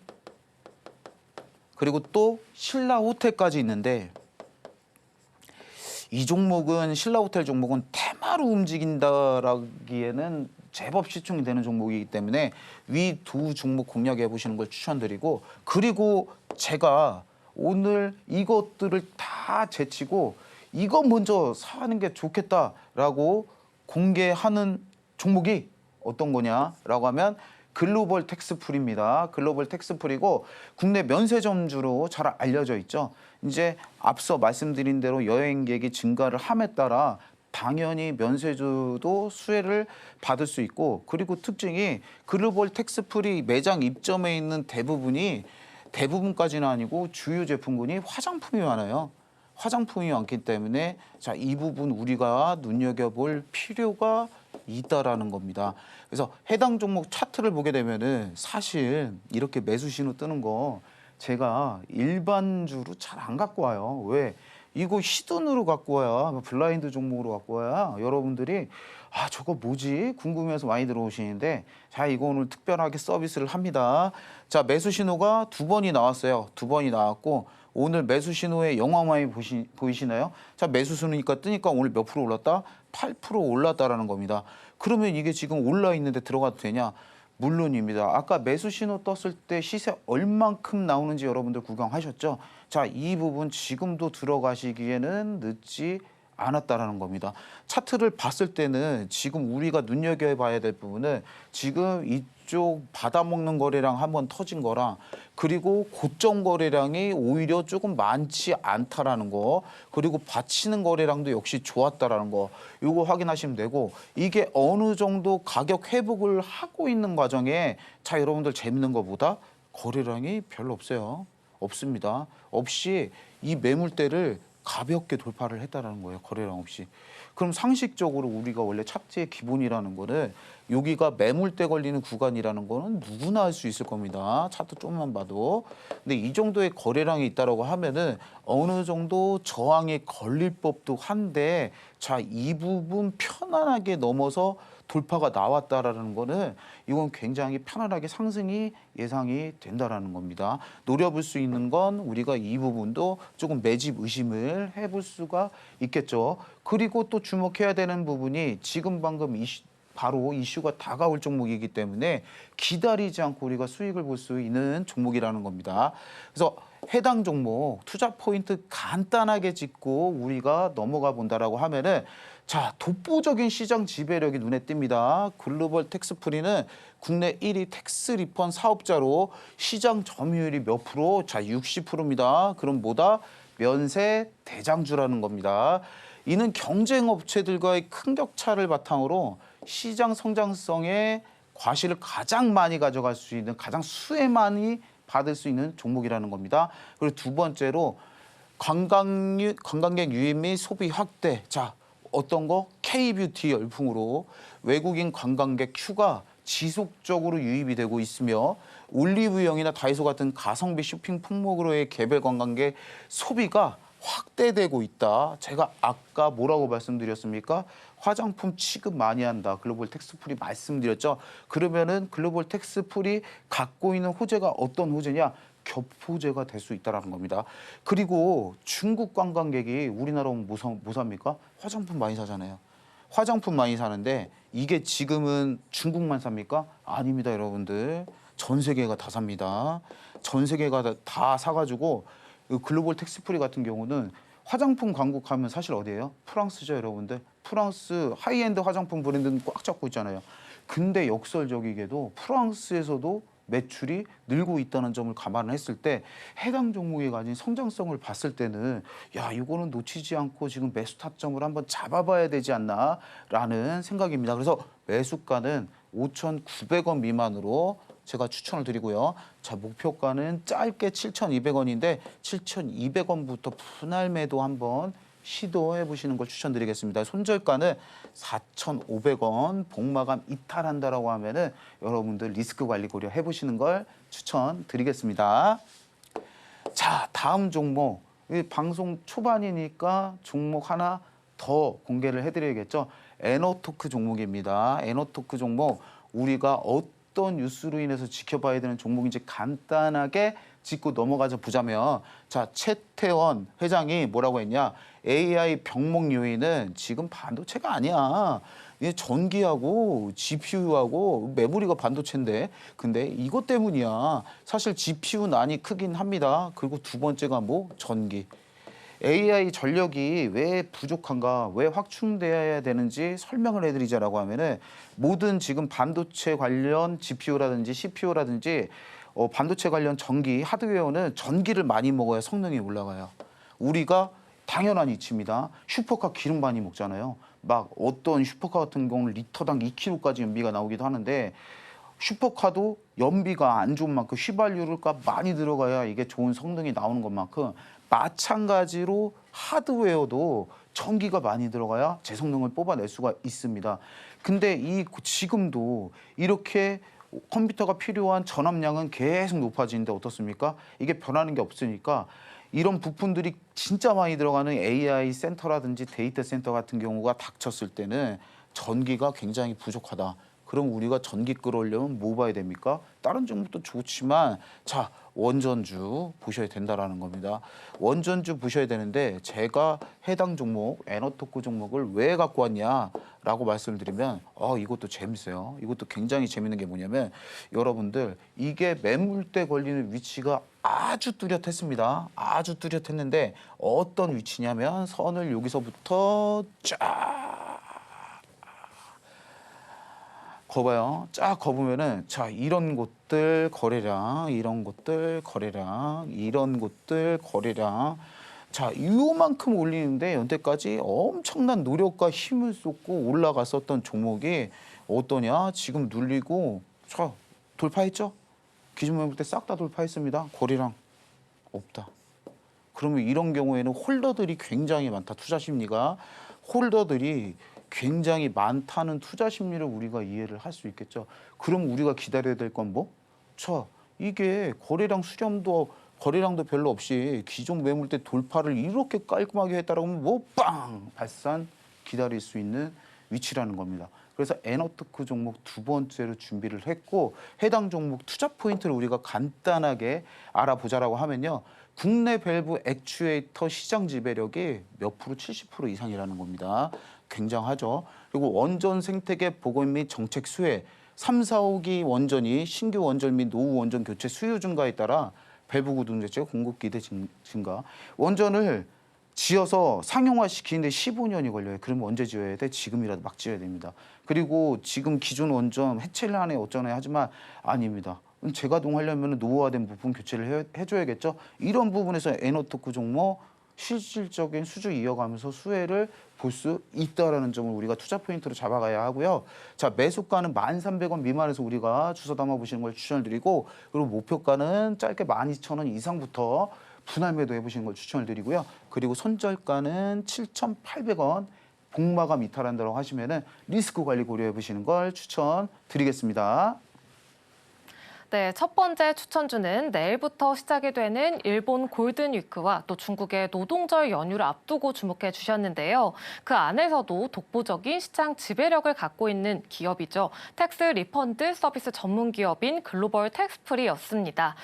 그리고 또 신라호텔까지 있는데 이 종목은 신라호텔 종목은 테마로 움직인다라기에는 제법 시총이 되는 종목이기 때문에 위 두 종목 공략해 보시는 걸 추천드리고 그리고 제가 오늘 이것들을 다 제치고 이거 먼저 사는 게 좋겠다라고 공개하는 종목이 어떤 거냐라고 하면 글로벌 텍스풀입니다. 글로벌 텍스풀이고 국내 면세점주로 잘 알려져 있죠. 이제 앞서 말씀드린 대로 여행객이 증가를 함에 따라 당연히 면세주도 수혜를 받을 수 있고 그리고 특징이 글로벌 텍스풀이 매장 입점에 있는 대부분까지는 아니고 주요 제품군이 화장품이 많아요. 화장품이 많기 때문에 자, 이 부분 우리가 눈여겨볼 필요가 있다라는 겁니다. 그래서 해당 종목 차트를 보게 되면은 사실 이렇게 매수 신호 뜨는 거 제가 일반주로 잘 안 갖고 와요. 왜? 이거 히든으로 갖고 와야 블라인드 종목으로 갖고 와야 여러분들이 아 저거 뭐지 궁금해서 많이 들어오시는데 자 이거 오늘 특별하게 서비스를 합니다. 자 매수 신호가 두 번이 나왔어요. 두 번이 나왔고 오늘 매수 신호의 영화만이 보이시나요? 자 매수 순이니까 뜨니까 오늘 몇 프로 올랐다? 8% 올랐다라는 겁니다. 그러면 이게 지금 올라 있는데 들어가도 되냐? 물론입니다. 아까 매수 신호 떴을 때 시세 얼만큼 나오는지 여러분들 구경하셨죠? 자, 이 부분 지금도 들어가시기에는 늦지 않았다라는 겁니다. 차트를 봤을 때는 지금 우리가 눈여겨봐야 될 부분은 지금 이쪽 받아먹는 거래량 한번 터진 거랑 그리고 고점 거래량이 오히려 조금 많지 않다라는 거 그리고 받치는 거래량도 역시 좋았다라는 거 이거 확인하시면 되고 이게 어느 정도 가격 회복을 하고 있는 과정에 자 여러분들 재밌는 거보다 거래량이 별로 없어요. 없습니다. 없이 이 매물대를 가볍게 돌파를 했다라는 거예요. 거래량 없이. 그럼 상식적으로 우리가 원래 차트의 기본이라는 거는 여기가 매물대 걸리는 구간이라는 거는 누구나 알 수 있을 겁니다. 차트 좀만 봐도. 근데 이 정도의 거래량이 있다라고 하면은 어느 정도 저항이 걸릴 법도 한데 자, 이 부분 편안하게 넘어서 돌파가 나왔다라는 거는 이건 굉장히 편안하게 상승이 예상이 된다라는 겁니다. 노려볼 수 있는 건 우리가 이 부분도 조금 매집 의심을 해볼 수가 있겠죠. 그리고 또 주목해야 되는 부분이 지금 방금 바로 이슈가 다가올 종목이기 때문에 기다리지 않고 우리가 수익을 볼 수 있는 종목이라는 겁니다. 그래서 해당 종목 투자 포인트 간단하게 짚고 우리가 넘어가 본다라고 하면은 자, 독보적인 시장 지배력이 눈에 띕니다. 글로벌 텍스프리는 국내 1위 텍스 리펀 사업자로 시장 점유율이 몇 프로? 자, 60%입니다. 그럼 뭐다? 면세 대장주라는 겁니다. 이는 경쟁 업체들과의 큰 격차를 바탕으로 시장 성장성의 과실을 가장 많이 가져갈 수 있는 가장 수혜 많이 받을 수 있는 종목이라는 겁니다. 그리고 두 번째로 관광객 유입 및 소비 확대. 자, 어떤 거? K뷰티 열풍으로 외국인 관광객 휴가 지속적으로 유입이 되고 있으며 올리브영이나 다이소 같은 가성비 쇼핑 품목으로의 개별 관광객 소비가 확대되고 있다. 제가 아까 뭐라고 말씀드렸습니까? 화장품 취급 많이 한다. 글로벌 텍스풀이 말씀드렸죠. 그러면은 글로벌 텍스풀이 갖고 있는 호재가 어떤 호재냐? 겹호재가 될 수 있다는 겁니다. 그리고 중국 관광객이 우리나라 오면 뭐 삽니까? 화장품 많이 사잖아요. 화장품 많이 사는데 이게 지금은 중국만 삽니까? 아닙니다, 여러분들. 전 세계가 다 삽니다. 전 세계가 다 사가지고 글로벌 텍스프리 같은 경우는 화장품 광고하면 사실 어디예요? 프랑스죠, 여러분들. 프랑스 하이엔드 화장품 브랜드는 꽉 잡고 있잖아요. 근데 역설적이게도 프랑스에서도 매출이 늘고 있다는 점을 감안했을 때 해당 종목이 가진 성장성을 봤을 때는 야 이거는 놓치지 않고 지금 매수 타점을 한번 잡아봐야 되지 않나라는 생각입니다. 그래서 매수가는 5,900원 미만으로 제가 추천을 드리고요. 자 목표가는 짧게 7,200원인데 7,200원부터 분할 매도 한번 시도해 보시는 걸 추천드리겠습니다. 손절가는 4,500원, 복마감 이탈한다라고 하면은 여러분들 리스크 관리 고려해 보시는 걸 추천드리겠습니다. 자, 다음 종목. 이 방송 초반이니까 종목 하나 더 공개를 해드려야겠죠. 에너토크 종목입니다. 에너토크 종목 우리가 어떤 뉴스로 인해서 지켜봐야 되는 종목인지 간단하게 짚고 넘어가자 보자면, 자, 최태원 회장이 뭐라고 했냐. AI 병목 요인은 지금 반도체가 아니야. 이게 전기하고 GPU하고 메모리가 반도체인데, 근데 이것 때문이야. 사실 GPU 난이 크긴 합니다. 그리고 두 번째가 뭐? 전기. AI 전력이 왜 부족한가, 왜 확충돼야 되는지 설명을 해드리자라고 하면은, 모든 지금 반도체 관련 GPU라든지 CPU라든지 반도체 관련 전기, 하드웨어는 전기를 많이 먹어야 성능이 올라가요. 우리가 당연한 이치입니다. 슈퍼카 기름 많이 먹잖아요. 막 어떤 슈퍼카 같은 경우는 리터당 2kg까지 연비가 나오기도 하는데, 슈퍼카도 연비가 안 좋은 만큼 휘발유가 많이 들어가야 이게 좋은 성능이 나오는 것만큼, 마찬가지로 하드웨어도 전기가 많이 들어가야 제 성능을 뽑아낼 수가 있습니다. 근데 지금도 이렇게 컴퓨터가 필요한 전압량은 계속 높아지는데 어떻습니까? 이게 변하는 게 없으니까 이런 부품들이 진짜 많이 들어가는 AI 센터라든지 데이터 센터 같은 경우가 닥쳤을 때는 전기가 굉장히 부족하다. 그럼 우리가 전기 끌어오려면 뭐 봐야 됩니까? 다른 종목도 좋지만, 자, 원전주 보셔야 된다라는 겁니다. 원전주 보셔야 되는데, 제가 해당 종목, 에너토크 종목을 왜 갖고 왔냐라고 말씀을 드리면, 이것도 재밌어요. 이것도 굉장히 재밌는 게 뭐냐면, 여러분들 이게 매물대 걸리는 위치가 아주 뚜렷했습니다. 아주 뚜렷했는데 어떤 위치냐면, 선을 여기서부터 쫙 거봐요. 쫙 거보면은, 자, 이런 곳들 거래량, 이런 곳들 거래량, 이런 곳들 거래량. 자, 요만큼 올리는데 연태까지 엄청난 노력과 힘을 쏟고 올라갔었던 종목이 어떠냐? 지금 눌리고, 자, 돌파했죠? 기준 매물 때 싹 다 돌파했습니다. 거래량 없다. 그러면 이런 경우에는 홀더들이 굉장히 많다. 투자 심리가. 홀더들이 굉장히 많다는 투자 심리를 우리가 이해를 할 수 있겠죠. 그럼 우리가 기다려야 될 건 뭐? 이게 거래량도 별로 없이 기존 매물대 돌파를 이렇게 깔끔하게 했다라고 하면 뭐 빵! 발산 기다릴 수 있는 위치라는 겁니다. 그래서 에너테크 종목 두 번째로 준비를 했고, 해당 종목 투자 포인트를 우리가 간단하게 알아보자라고 하면요. 국내 밸브 액추에이터 시장 지배력이 몇 프로? 70% 이상이라는 겁니다. 굉장하죠. 그리고 원전 생태계 보건 및 정책 수혜, 3, 4, 5기 원전이 신규 원전 및 노후 원전 교체 수요 증가에 따라 밸브 구동 자체가 공급 기대 증가. 원전을 지어서 상용화시키는데 15년이 걸려요. 그러면 언제 지어야 돼? 지금이라도 막 지어야 됩니다. 그리고 지금 기존 원전 해체를 하네 어쩌네 하지만 아닙니다. 재가동하려면 노후화된 부품 교체를 해줘야겠죠. 이런 부분에서 에너토크 종목 실질적인 수주 이어가면서 수혜를 볼 수 있다라는 점을 우리가 투자 포인트로 잡아가야 하고요. 자, 매수가는 1,300원 미만에서 우리가 주워 담아 보시는 걸 추천을 드리고, 그리고 목표가는 짧게 12,000원 이상부터 분할 매도해 보시는 걸 추천을 드리고요. 그리고 손절가는 7,800원, 복마감 이탈한다고 하시면은 리스크 관리 고려해 보시는 걸 추천드리겠습니다. 네, 첫 번째 추천주는 내일부터 시작이 되는 일본 골든위크와 또 중국의 노동절 연휴를 앞두고 주목해 주셨는데요. 그 안에서도 독보적인 시장 지배력을 갖고 있는 기업이죠. 텍스 리펀드 서비스 전문 기업인 글로벌 텍스프리였습니다.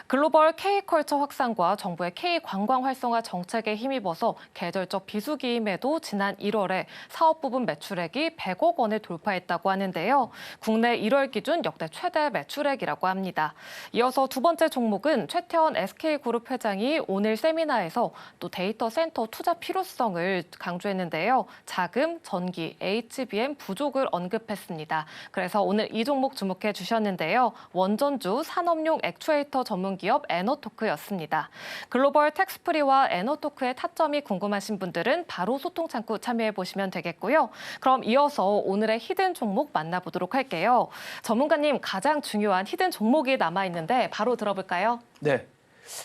글로벌 K컬처 확산과 정부의 K관광 활성화 정책에 힘입어서 계절적 비수기임에도 지난 1월에 사업 부분 매출액이 100억 원을 돌파했다고 하는데요. 국내 1월 기준 역대 최대 매출액이라고 합니다. 이어서 두 번째 종목은 최태원 SK그룹 회장이 오늘 세미나에서 또 데이터 센터 투자 필요성을 강조했는데요. 자금, 전기, HBM 부족을 언급했습니다. 그래서 오늘 이 종목 주목해 주셨는데요. 원전주 산업용 액추에이터 전문 기업 에너토크였습니다. 글로벌 텍스프리와 에너토크의 타점이 궁금하신 분들은 바로 소통 창구 참여해 보시면 되겠고요. 그럼 이어서 오늘의 히든 종목 만나보도록 할게요. 전문가님, 가장 중요한 히든 종목이 남아있는데 바로 들어볼까요? 네,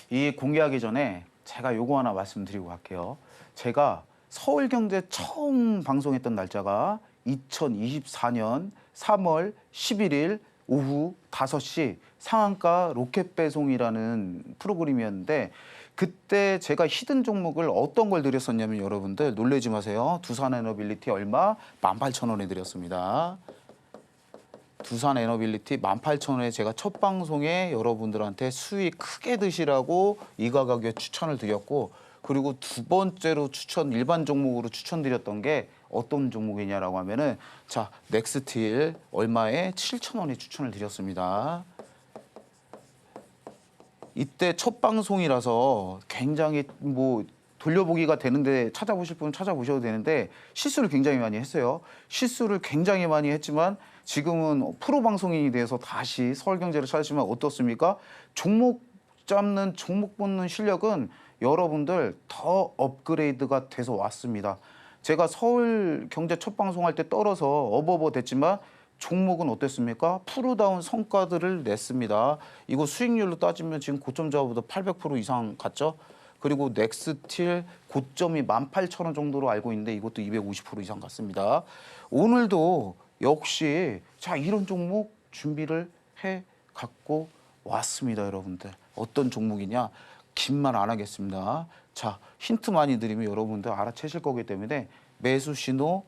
이 공개하기 전에 제가 요거 하나 말씀드리고 갈게요. 제가 서울경제 처음 방송했던 날짜가 2024년 3월 11일 오후 5시 상한가 로켓 배송이라는 프로그램이었는데 그때 제가 히든 종목을 어떤 걸 드렸었냐면 여러분들 놀라지 마세요. 두산 에너빌리티 얼마? 18,000원에 드렸습니다. 두산 에너빌리티 18,000원에 제가 첫 방송에 여러분들한테 수익 크게 드시라고 이 가격에 추천을 드렸고 그리고 두 번째로 일반 종목으로 추천드렸던 게 어떤 종목이냐라고 하면은 자, 넥스틸 얼마에 7,000원에 추천을 드렸습니다. 이때 첫 방송이라서 굉장히 뭐 돌려보기가 되는데 찾아보실 분은 찾아보셔도 되는데 실수를 굉장히 많이 했어요. 실수를 굉장히 많이 했지만 지금은 프로 방송인이 돼서 다시 서울경제를 찾으시면 어떻습니까? 종목 잡는 종목 보는 실력은 여러분들 더 업그레이드가 돼서 왔습니다. 제가 서울경제 첫 방송할 때 떨어서 어버버 됐지만 종목은 어땠습니까? 프로다운 성과들을 냈습니다. 이거 수익률로 따지면 지금 고점 저하보다 800% 이상 갔죠? 그리고 넥스틸 고점이 18,000원 정도로 알고 있는데 이것도 250% 이상 갔습니다. 오늘도 역시 자 이런 종목 준비를 해 갖고 왔습니다, 여러분들. 어떤 종목이냐? 긴 말 안 하겠습니다. 자, 힌트 많이 드리면 여러분들 알아채실 거기 때문에 매수 신호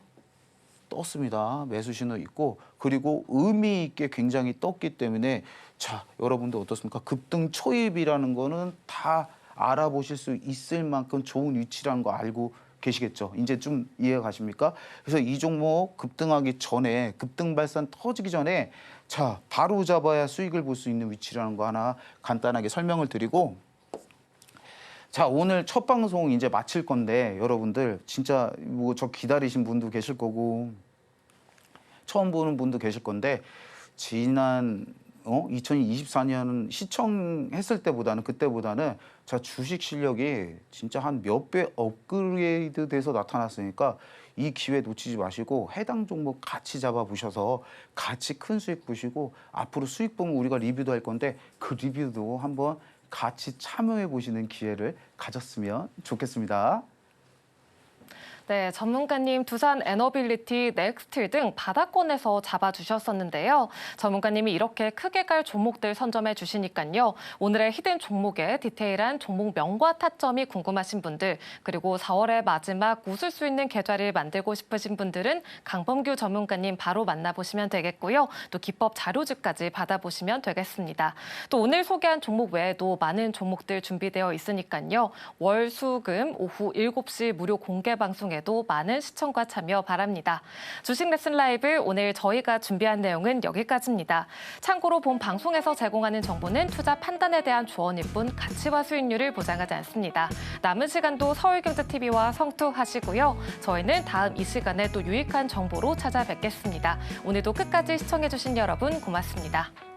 떴습니다. 매수 신호 있고 그리고 의미 있게 굉장히 떴기 때문에 자, 여러분들 어떻습니까? 급등 초입이라는 거는 다 알아보실 수 있을 만큼 좋은 위치라는 거 알고 계시겠죠? 이제 좀 이해가 가십니까? 그래서 이 종목 급등하기 전에 급등 발산 터지기 전에 자, 바로 잡아야 수익을 볼 수 있는 위치라는 거 하나 간단하게 설명을 드리고 자, 오늘 첫 방송 이제 마칠 건데 여러분들 진짜 뭐 저 기다리신 분도 계실 거고 처음 보는 분도 계실 건데 지난 2024년 시청했을 때보다는 그때보다는 자 주식 실력이 진짜 한 몇 배 업그레이드 돼서 나타났으니까 이 기회 놓치지 마시고 해당 종목 같이 잡아보셔서 같이 큰 수익 보시고 앞으로 수익 보면 우리가 리뷰도 할 건데 그 리뷰도 한번 같이 참여해 보시는 기회를 가졌으면 좋겠습니다. 네, 전문가님 두산 에너빌리티, 넥스틸 등 바닥권에서 잡아주셨었는데요. 전문가님이 이렇게 크게 갈 종목들 선점해 주시니까요. 오늘의 히든 종목의 디테일한 종목명과 타점이 궁금하신 분들, 그리고 4월의 마지막 웃을 수 있는 계좌를 만들고 싶으신 분들은 강범규 전문가님 바로 만나보시면 되겠고요. 또 기법 자료집까지 받아보시면 되겠습니다. 또 오늘 소개한 종목 외에도 많은 종목들 준비되어 있으니까요. 월, 수, 금 오후 7시 무료 공개 방송에 에도 많은 시청과 참여 바랍니다. 주식 레슨 라이브 오늘 저희가 준비한 내용은 여기까지입니다. 참고로 본 방송에서 제공하는 정보는 투자 판단에 대한 조언일 뿐 가치와 수익률을 보장하지 않습니다. 남은 시간도 서울경제TV와 성투하시고요. 저희는 다음 이 시간에 또 유익한 정보로 찾아뵙겠습니다. 오늘도 끝까지 시청해주신 여러분 고맙습니다.